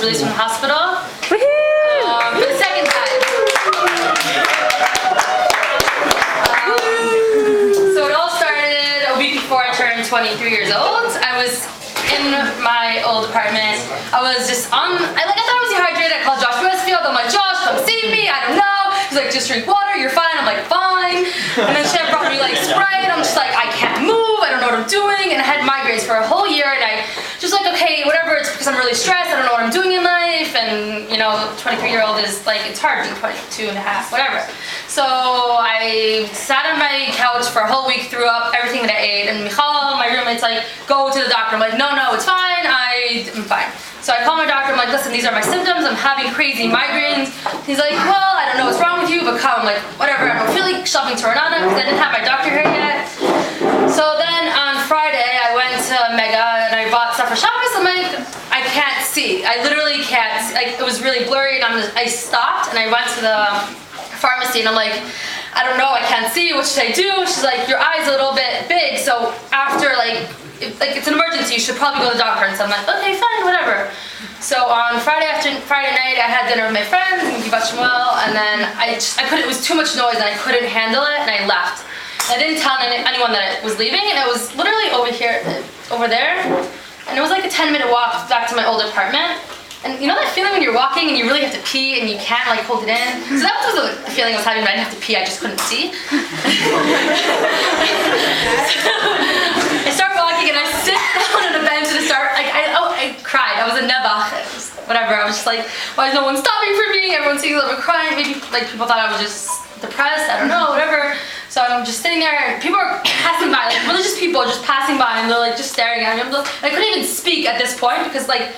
released from the hospital for the second time. So it all started a week before I turned 23 years old. I was in my old apartment. I was just I thought I was dehydrated. I called Josh Westfield. I'm like, Josh, come save me. I don't know. He's like, just drink water. You're fine. I'm like, fine. And then Chef brought me like Sprite. I'm just like, I can't move. I don't know what I'm doing. And I had migraines for a whole year. And I just like, okay, whatever. It's because I'm really stressed. I don't know what I'm doing in life. And you know, 23-year-old is like, it's hard being 22 and a half, whatever. So I sat on my couch for a whole week, threw up everything that I ate. And Michal, my roommate's like, go to the doctor. I'm like, no, it's fine. I'm fine. So I called my doctor. I'm like, listen, these are my symptoms. I'm having crazy migraines. He's like, well, I don't know what's wrong with you, but come. I'm like, whatever. I don't feel like shoving Toronana because I didn't have my doctor here yet. So then on Friday, I went to Mega and I bought stuff for Shabbos. I'm like, I can't see. I literally can't see. Like, it was really blurry, and I stopped and I went to the pharmacy and I'm like, I don't know, I can't see. What should I do? She's like, your eye's a little bit big, so after it's an emergency, you should probably go to the doctor. And so I'm like, okay, fine, whatever. So on Friday night, I had dinner with my friends in Gila Bublick, and then it was too much noise and I couldn't handle it, and I left. I didn't tell anyone that I was leaving, and it was literally over there, and it was like a 10-minute walk back to my old apartment. And you know that feeling when you're walking and you really have to pee and you can't like hold it in? So that was the feeling I was having when I didn't have to pee, I just couldn't see. I start walking and I sit down on a bench and I cried. I was a nevach, whatever. I was just like, why is no one stopping for me? Everyone seems like I'm crying. Maybe like people thought I was just depressed, I don't know, whatever. So I'm just sitting there and people are passing by, like religious people are just passing by and they're like just staring at me. I couldn't even speak at this point because like,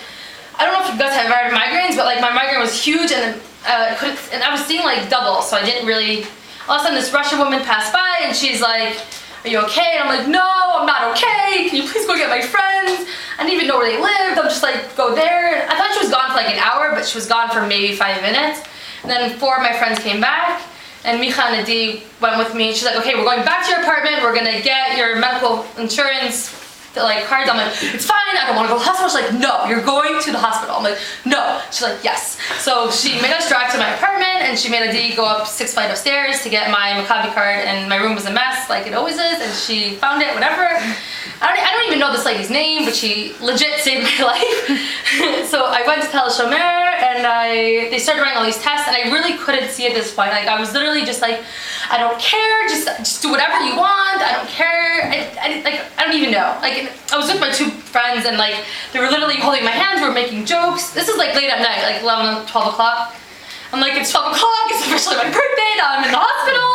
I don't know if you guys have ever had migraines, but like my migraine was huge and I was seeing like double, so I didn't really. All of a sudden this Russian woman passed by and she's like, are you okay? And I'm like, no, I'm not okay. Can you please go get my friends? I didn't even know where they lived. I'm just like, go there. I thought she was gone for like an hour, but she was gone for maybe 5 minutes. And then 4 of my friends came back and Micha and Adi went with me. She's like, okay, we're going back to your apartment. We're gonna get your medical insurance cards. I'm like, it's fine, I don't want to go to the hospital. She's like, no, you're going to the hospital. I'm like, no. She's like, yes. So she made us drive to my apartment and she made Adi go up 6 flights of stairs to get my Maccabi card, and my room was a mess like it always is, and she found it, whatever. I don't even know this lady's name, but she legit saved my life. So I went to Tel Shomer and they started running all these tests and I really couldn't see at this point. Like I was literally just like, I don't care, just do whatever you want, I don't care. I don't even know. Like I was with my 2 friends and like they were literally holding my hands, we were making jokes. This is like late at night, like 11, 12 o'clock. I'm like, it's 12 o'clock, it's officially my birthday, now I'm in the hospital,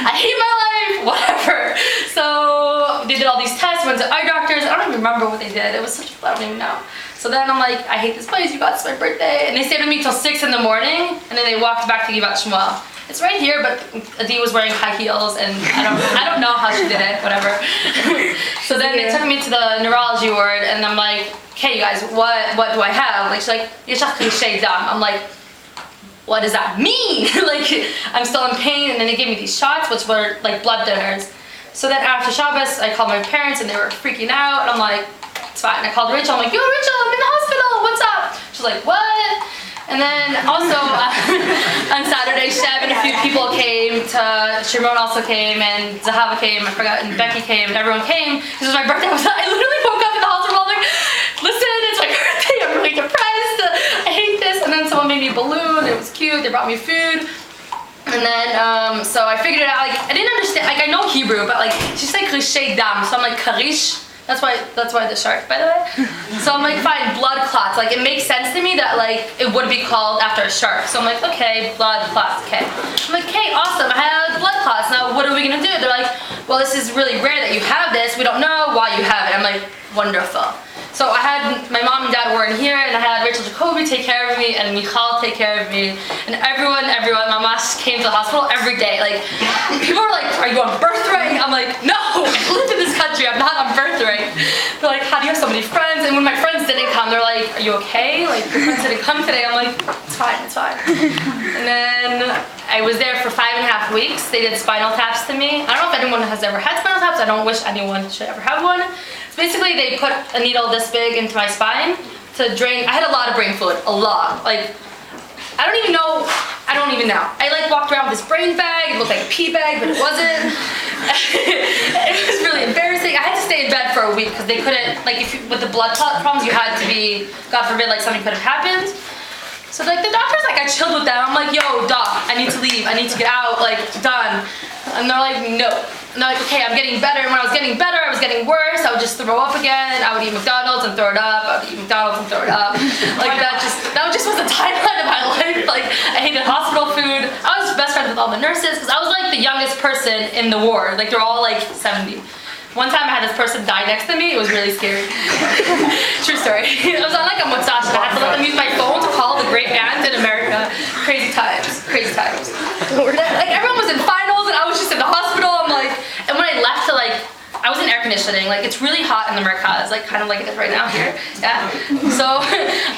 I hate my life, whatever. So they did all these tests, went to eye doctors, I don't even remember what they did, it was such, I don't even know. So then I'm like, I hate this place, you got it's my birthday. And they stayed with me till 6 in the morning, and then they walked back to Givat Shmuel. It's right here, but Adi was wearing high heels, and I don't know how she did it, whatever. So then they took me to the neurology ward, and I'm like, okay, you guys, what do I have? Like, she's like, Yeshach Krishay Dam. I'm like, what does that mean? Like, I'm still in pain, and then they gave me these shots, which were like blood thinners. So then after Shabbos, I called my parents, and they were freaking out, and I'm like, it's fine. I called Rachel, I'm like, yo, Rachel, I'm in the hospital, what's up? She's like, what? And then also on Saturday, Sheb and a few people came. Shimon also came, and Zahava came, I forgot, and Becky came, and everyone came. This was my birthday. I literally woke up in the hospital, I'm like, listen, it's my birthday, I'm really depressed, I hate this. And then someone made me a balloon, it was cute, they brought me food. And then, so I figured it out, like, I didn't understand, like, I know Hebrew, but like, she said Krishay Dam, so I'm like, Karish. That's why the shark, by the way. So I'm like, fine, blood clots. Like, it makes sense to me that, like, it would be called after a shark. So I'm like, okay, blood clots, okay. I'm like, okay, awesome, I have blood clots. Now, what are we gonna do? They're like, well, this is really rare that you have this. We don't know why you have it. I'm like, wonderful. So I had, my mom and dad were in here, and I had Rachel Jacoby take care of me, and Michal take care of me, and everyone, Mamash came to the hospital every day. Like, people were like, are you on birthright? I'm like, no, I live in this country, I'm not on birthright. They're like, how do you have so many friends? And when my friends didn't come, they're like, are you okay? Like, your friends didn't come today. I'm like, it's fine, it's fine. And then I was there for 5.5 weeks. They did spinal taps to me. I don't know if anyone has ever had spinal taps. I don't wish anyone should ever have one. So basically, they put a needle this big into my spine, to drain. I had a lot of brain fluid, a lot. Like, I don't even know. I like walked around with this brain bag. It looked like a pee bag, but it wasn't. It was really embarrassing. I had to stay in bed for a week because they couldn't, like, with the blood clot problems, you had to be, God forbid, like something could have happened. So like the doctor's like, I chilled with them. I'm like, yo, doc, I need to leave. I need to get out, like, done. And they're like, no. And they're like, okay, I'm getting better. And when I was getting better, I was getting worse. I would just throw up again. I would eat McDonald's and throw it up. I would eat McDonald's and throw it up. Like that just was the timeline of my life. Like I hated hospital food. I was best friends with all the nurses because I was like the youngest person in the ward. Like they're all like 70. One time I had this person die next to me. It was really scary. True story. It was on like a mustache and I had to let them use my phone to call the great aunt in America. Crazy times. Crazy times. Like everyone was in finals and I was just in the hospital. I'm like, and when I left to like, I was in air conditioning. Like it's really hot in the Mercaz, like kind of like it is right now here. Yeah. So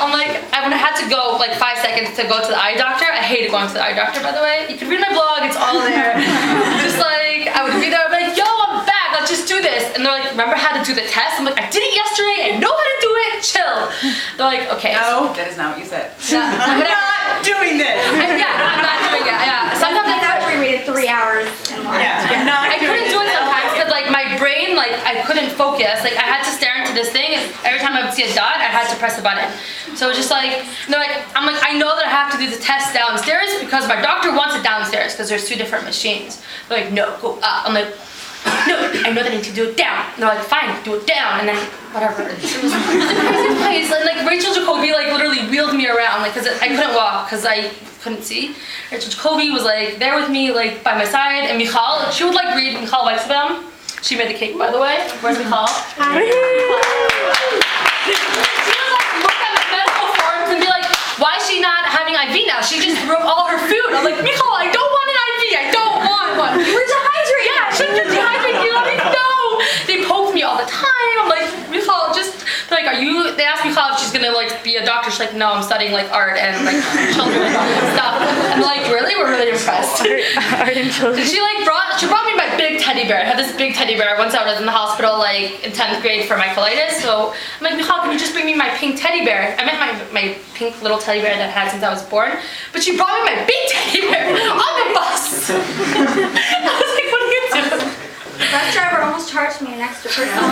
I'm like, when I had to go like 5 seconds to go to the eye doctor. I hated going to the eye doctor, by the way. You can read my blog. It's all there. Just like I would be there. I'm like, yo, I'm back. Let's just do this. And they're like, remember how to do the test? I'm like, I did it yesterday. I know how to do it. Chill. They're like, okay. No, that is not what you said. I'm not doing this. Yeah, I'm not doing it. Yeah. Sometimes I thought we read 3 hours. I couldn't do it sometimes because like my brain, like I couldn't focus. Like I had to stare into this thing, and every time I would see a dot, I had to press a button. So it was just like, they're like, I'm like, I know that I have to do the test downstairs because my doctor wants it downstairs because there's 2 different machines. They're like, no, go up. I'm like, no, I know that I need to do it down. And they're like, fine, do it down, and then whatever. It was a crazy place. And like Rachel Jacoby like literally wheeled me around, like, cause I couldn't walk because I couldn't see. Rachel Jacoby was like there with me, like by my side, and Michal, she would like read Michal Weissbaum. She made the cake, by the way. Where's Michal? Hi. She would like look at my medical forms and be like, why is she not having IV now? She just threw all her food. I'm like, Michal, I don't want an IV. I don't want one. We're dehydrated. Yeah, shouldn't you dehydrate you? I'm like, no. They poked me all the time. I'm like, Michal, just like, are you? They asked Michal if she's gonna like be a doctor. She's like, no, I'm studying like art and like children stuff. I'm like, really? We're really impressed. Art and children. She brought me my big teddy bear. I had this big teddy bear once I was in the hospital like in 10th grade for my colitis. So I'm like, Michal, can you just bring me my pink teddy bear? I meant my pink little teddy bear that I had since I was born. But she brought me my big teddy bear on the bus. I was like, what are you doing? The bus driver almost charged me an extra person.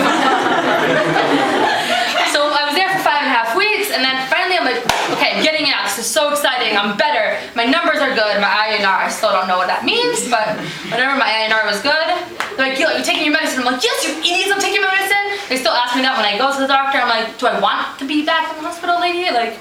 So I was there for 5.5 weeks, and then finally I'm like, okay, I'm getting out. This is so exciting. I'm better. My numbers are good. My INR, I still don't know what that means, but whatever, my INR was good. They're like, Gila, you taking your medicine? I'm like, yes, you idiots, I'm taking my medicine. They still ask me that when I go to the doctor. I'm like, do I want to be back in the hospital, lady? Like,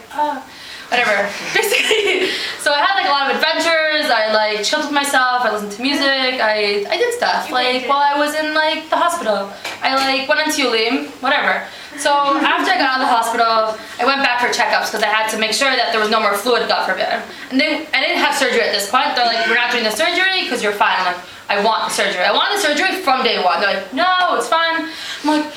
whatever. Basically, so I had like a lot of adventures. I like chilled with myself. I listened to music. I did stuff like while I was in like the hospital. I like went on Tulim, whatever. So after I got out of the hospital, I went back for checkups because I had to make sure that there was no more fluid, God forbid. And I didn't have surgery at this point. They're like, we're not doing the surgery because you're fine. I'm like, I want the surgery. I want the surgery from day one. They're like, no, it's fine. I'm like,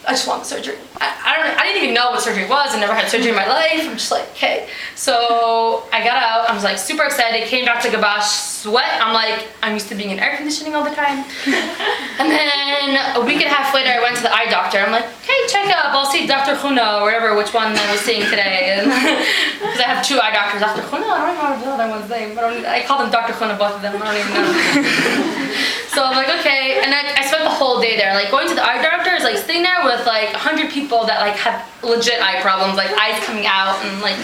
I just want the surgery. I didn't even know what surgery was. I never had surgery in my life. I'm just like, okay. So I got out. I was like super excited. Came back to Gabash, sweat. I'm like, I'm used to being in air conditioning all the time. And then a week and a half later, I went to the eye doctor. I'm like, hey, check up. I'll see Dr. Huno or whatever, which one I was seeing today. Because I have 2 eye doctors. Dr. Huno, I don't remember the other one's name. I call them Dr. Huno, both of them. I don't even know. So I'm like, okay. And I spent the whole day there. Like going to the eye doctor is like sitting there with like 100 people that like have legit eye problems, like eyes coming out and like,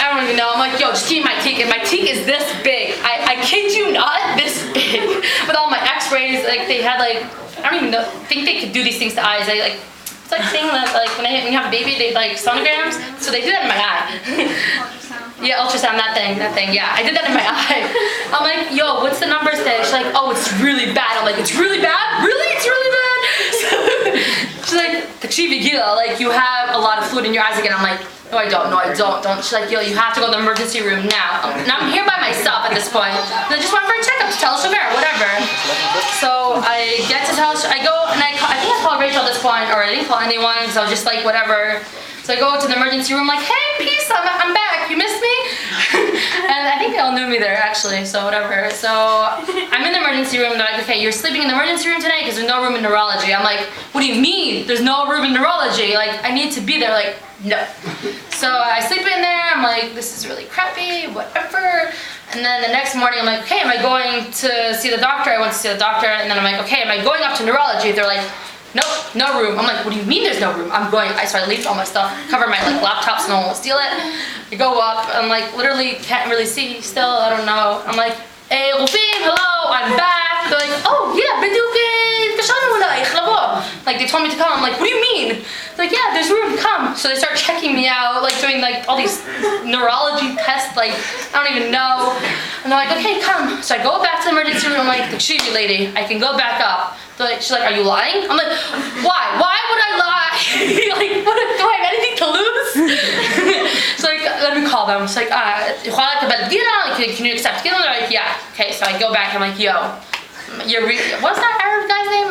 I don't even know. I'm like, yo, just give me my teeth. And my teeth is this big. I kid you not, this big. With all my x-rays, like they had like, I don't even think they could do these things to eyes. They like, it's like saying that like when you have a baby, they like sonograms. So they do that in my eye. Yeah, ultrasound, that thing, yeah. I did that in my eye. I'm like, yo, what's the number say? She's like, oh, it's really bad. I'm like, it's really bad? Really? It's really bad? So, she's like, Takshivi Gila, like, you have a lot of fluid in your eyes again. I'm like, no, I don't. She's like, yo, you have to go to the emergency room now. Now I'm here by myself at this point. And I just went for a checkup to tell Shamir, whatever. So I get to tell, I go, and I think I called Rachel at this point, or I didn't call anyone, so I was just like, whatever. So I go to the emergency room like, hey, peace, I'm back, you missed me? And I think they all knew me there actually, so whatever. So I'm in the emergency room, they're like, okay, you're sleeping in the emergency room tonight because there's no room in neurology. I'm like, what do you mean there's no room in neurology? Like, I need to be there. Like, no. So I sleep in there, I'm like, this is really crappy, whatever. And then the next morning I'm like, okay, am I going to see the doctor? I went to see the doctor, and then I'm like, okay, am I going up to neurology? They're like, nope, no room. I'm like, what do you mean there's no room? I'm going, so I leave all my stuff, cover my like laptop so no one will steal it. I go up, I'm like, literally can't really see still, I don't know. I'm like, hey, Rufim, hello, I'm back. They're like, oh yeah, בדיוק התקשרנו אלייך לבוא. Like they told me to come. I'm like, what do you mean? They're like, yeah, there's room, come. So they start checking me out, like doing like all these neurology tests, like I don't even know. And they're like, okay, come. So I go back to the emergency room. I'm like, excuse me, lady, I can go back up. She's like, are you lying? I'm like, why? Why would I lie? Like, what, do I have anything to lose? So like, let me call them. She's like, can you accept Gila? They're like, yeah. Okay, so I go back. I'm like, yo, what's that Arab guy's name?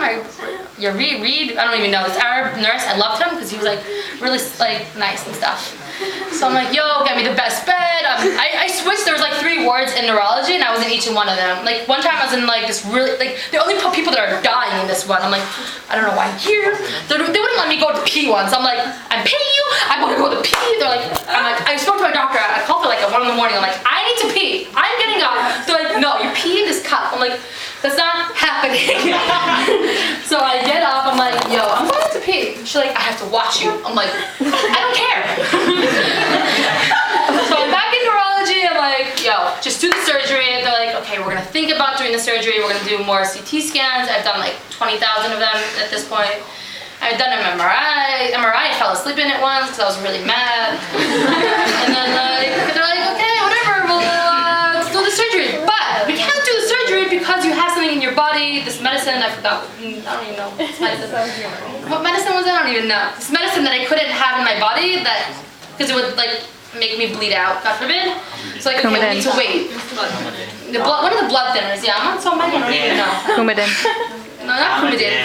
Reed? I don't even know. This Arab nurse, I loved him because he was like really like nice and stuff. So I'm like, yo, get me the best bed. I switched. There was like 3 wards in neurology, and I was in each and one of them. Like one time I was in like this really like they only put people that are dying in this one. I'm like, I don't know why I'm here. They wouldn't let me go to pee once. I'm like, I'm paying you. I want to go to pee. They're like, I spoke to my doctor. I called her like at 1 in the morning. I'm like, I need to pee. I'm getting up. They're like, no, you pee in this cup. I'm like, that's not happening. So I get up. I'm like, yo, I'm going to pee. She's like, I have to watch you. I'm like, I don't care. So I'm back in neurology. I'm like, yo, just do the surgery. They're like, okay, we're gonna think about doing the surgery. We're gonna do more CT scans. I've done like 20,000 of them at this point. I've done an MRI. I fell asleep in it once because I was really mad. And then they're like, okay, whatever, let's do the surgery. But we can't do the surgery because you have something in your body. This medicine, I forgot. I don't even know. This medicine. What medicine was it? I don't even know. This medicine that I couldn't have in my body that, because it would like make me bleed out, God forbid. So like, okay, we need to wait. The blood, what are the blood thinners? Yeah, I'm not so mad, I don't even know. Coumadin. No, not Coumadin.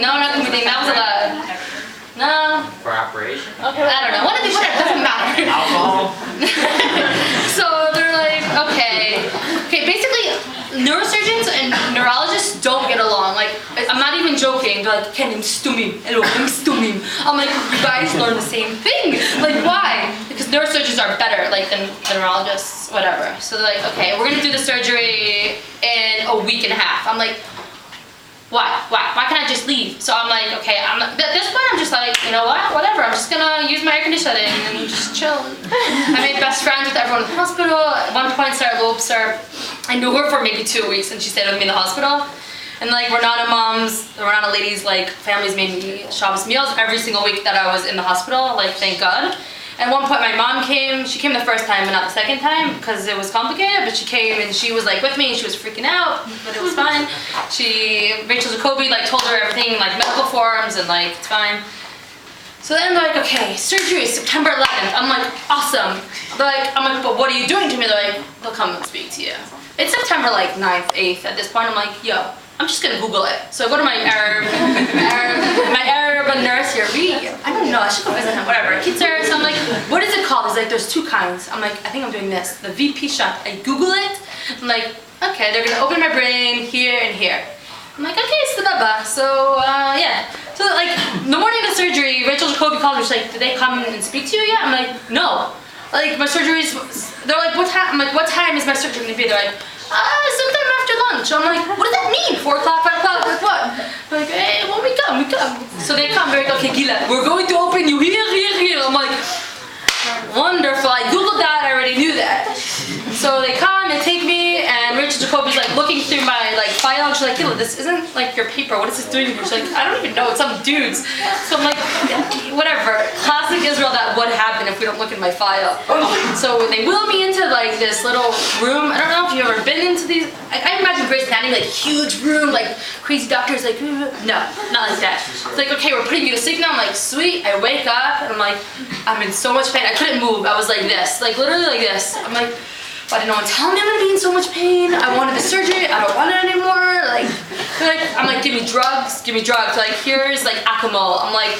No, not Coumadin. That was no. For operation? Okay, I don't know. One of these shit doesn't matter. Alcohol? So they're like, okay, basically, neurosurgeons and neurologists don't get along. Like, I'm not even joking. They're like, Ken, I'm stumim. Hello, I'm stumim. I'm like, you guys learn the same thing. Like, why? Because neurosurgeons are better, like, than neurologists, whatever. So they're like, okay, we're gonna do the surgery in a week and a half. I'm like, why can't I just leave? So I'm like, okay, at this point I'm just like, you know what, whatever, I'm just gonna use my air conditioning and just chill. I made best friends with everyone in the hospital. At one point, Sarah Lopes, I knew her for maybe 2 weeks, and she stayed with me in the hospital. And like, Renata ladies, like, families made me Shabbos meals every single week that I was in the hospital, like, thank God. At one point my mom came, she came the first time but not the second time because it was complicated, but she came and she was like with me and she was freaking out, but it was fine. Rachel Jacoby like told her everything, like medical forms, and like it's fine. So then they're like, okay, surgery is September 11th. I'm like, awesome. I'm like, but what are you doing to me? They're like, they'll come and speak to you. It's September like 9th, 8th at this point. I'm like, yo, I'm just gonna Google it. So I go to my Arab nurse here, I don't know, I should go visit him, whatever. So I'm like, what is it called? He's like, there's 2 kinds. I'm like, I think I'm doing this, the VP shot. I Google it, I'm like, okay, they're gonna open my brain here and here. I'm like, okay, it's the Naba. So, yeah. So like, the morning of the surgery, Rachel Jacoby called me, she's like, did they come and speak to you yet? I'm like, no. Like, my surgery's, they're like, what time? I'm like, what time is my surgery gonna be? They're like, sometime after lunch. I'm like, what does that mean? 4 o'clock, 5 o'clock, like what? They're like, hey, well, we come. So they come, they're like, okay, Gila, we're going to open you here. I'm like, wonderful. I Googled that, I already knew that. So they come, they take me, and Rachel Jacoby's like looking through my like file, and she's like, Gila, this isn't like your paper, what is this doing here? She's like, I don't even know, it's some dudes. So I'm like, whatever, classic Israel, that would happen if we don't look in my file. So they wheel me into like this little room. I don't know if you've ever been into these, I imagine Grey's Anatomy, like huge room, like crazy doctors, like, no, not like that. It's like, okay, we're putting you to sleep now. I'm like, sweet. I wake up, and I'm like, I'm in so much pain. I couldn't move, I was like this, like literally like this. I'm like, why did no one tell me I'm gonna be in so much pain? I wanted the surgery, I don't want it anymore. Like, I'm like, give me drugs. Like, here's like Acamol. I'm like,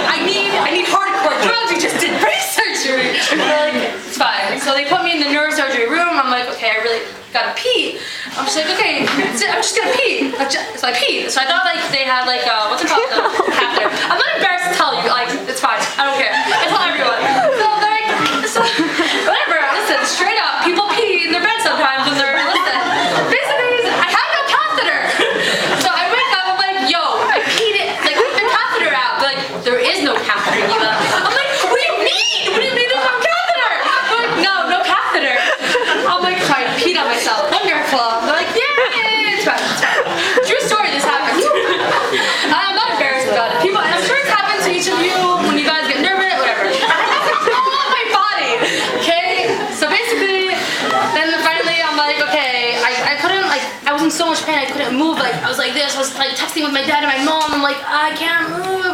I need hardcore drugs. You just did brain surgery. They're like, it's fine. So they put me in the neurosurgery room. I'm like, okay, I really gotta pee. I'm just like, okay, I'm just gonna pee. So I peed. So I thought like they had like, what's it called? The catheter. I'm not embarrassed to tell you, like, it's fine. I don't care. I tell everyone. So they're like, so, whatever, listen, straight up, people pee in their bed sometimes when they're, listen. Basically, I had no catheter. So I wake up, I'm like, yo, I peed it, like, with the catheter out. They're like, there is no catheter, Gila. I'm like, what do you mean? What do you mean there's no catheter? They're like, no catheter. I'm like, so I peed on myself. Wonderful. They're like, yeah, it's fine, it's fine. True story, this happened. I'm not embarrassed about it. People, and I'm sure it's happened to each of you when you guys get nervous, whatever. All on my body, okay? So basically, then finally I'm like, okay, I couldn't, like, I was in so much pain, I couldn't move, like, I was like this, I was like texting with my dad and my mom, I'm like, I can't move,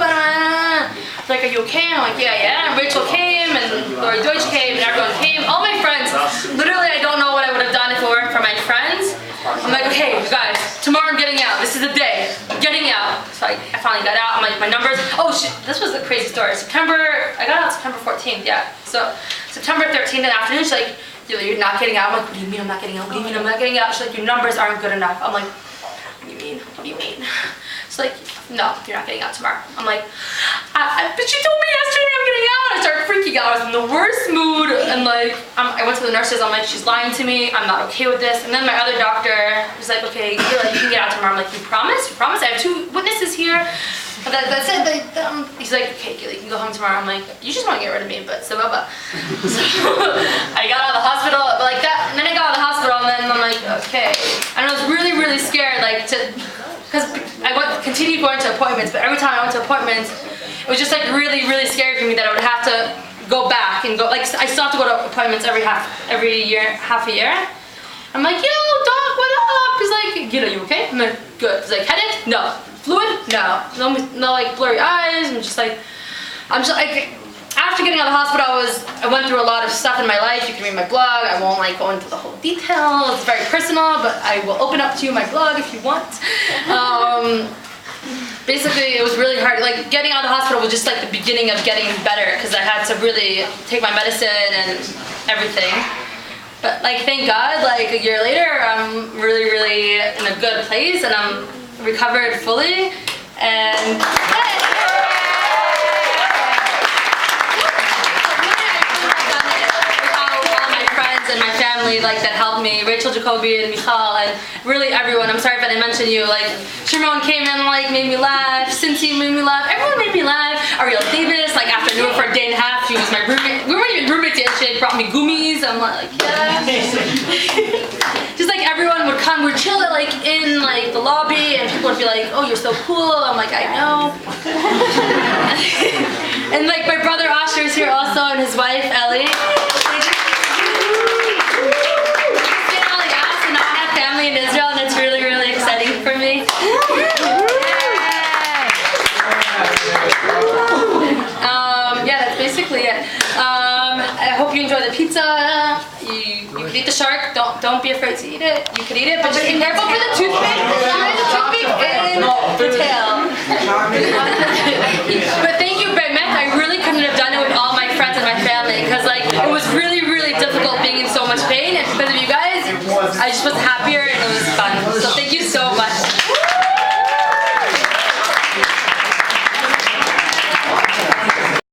like, are you okay? I'm like, yeah, and Rachel came, and Lori Deutsch came, and everyone came, all my friends, literally I don't know what I would have done if it weren't for my friends. I'm like, okay, you guys, tomorrow I'm getting out, this is the day, I'm getting out. So I finally got out, I'm like, my numbers, oh shit, this was a crazy story. I got out September 14th, yeah. So September 13th in the afternoon, she's like, you're not getting out. I'm like, what do you mean I'm not getting out? What do you mean I'm not getting out? She's like, your numbers aren't good enough. I'm like, what do you mean? What do you mean? She's like, no, you're not getting out tomorrow. I'm like, but you told me yesterday I'm getting out. I started freaking out. I was in the worst mood, and like, I went to the nurses. I'm like, she's lying to me. I'm not okay with this. And then my other doctor was like, okay, you can get out tomorrow. I'm like, you promise? You promise? I have 2 witnesses here. But that's it. He's like, okay, Gila, you can go home tomorrow. I'm like, you just want to get rid of me, but so blah. So I got out of the hospital, but like that, and then I got out of the hospital, and then I'm like, okay. And I was really, really scared, like because I continued going to appointments, but every time I went to appointments, it was just like really, really scary for me that I would have to go back and go, like I still have to go to appointments every half a year. I'm like, yo, doc, what up? He's like, Gila, you okay? I'm like, good. He's like, headache? No. Fluid? No, like blurry eyes. I'm just like, after getting out of the hospital, I went through a lot of stuff in my life. You can read my blog. I won't like go into the whole details. It's very personal, but I will open up to you my blog if you want. Basically, it was really hard. Like getting out of the hospital was just like the beginning of getting better because I had to really take my medicine and everything. But like, thank God, like a year later, I'm really, really in a good place and I'm recovered fully. And and my family like that helped me, Rachel, Jacoby, and Michal, and really everyone. I'm sorry if I didn't mention you. Like Shimon came in, like made me laugh. Cincy made me laugh. Everyone made me laugh. Ariel Davis, like after I knew her for a day and a half, she was my roommate. We weren't even roommates yet. She brought me gummies. I'm like, yeah. Just like everyone would come, we'd chill at like in like the lobby, and people would be like, oh, you're so cool. I'm like, I know. And like my brother Asher is here also, and his wife Ellie. Family in Israel, and it's really, really exciting for me. Yeah, that's basically it. I hope you enjoy the pizza. You can eat the shark. Don't be afraid to eat it. You can eat it, but just be careful for the toothpick. In the tail. But thank you, Bemet. I really couldn't have done it with all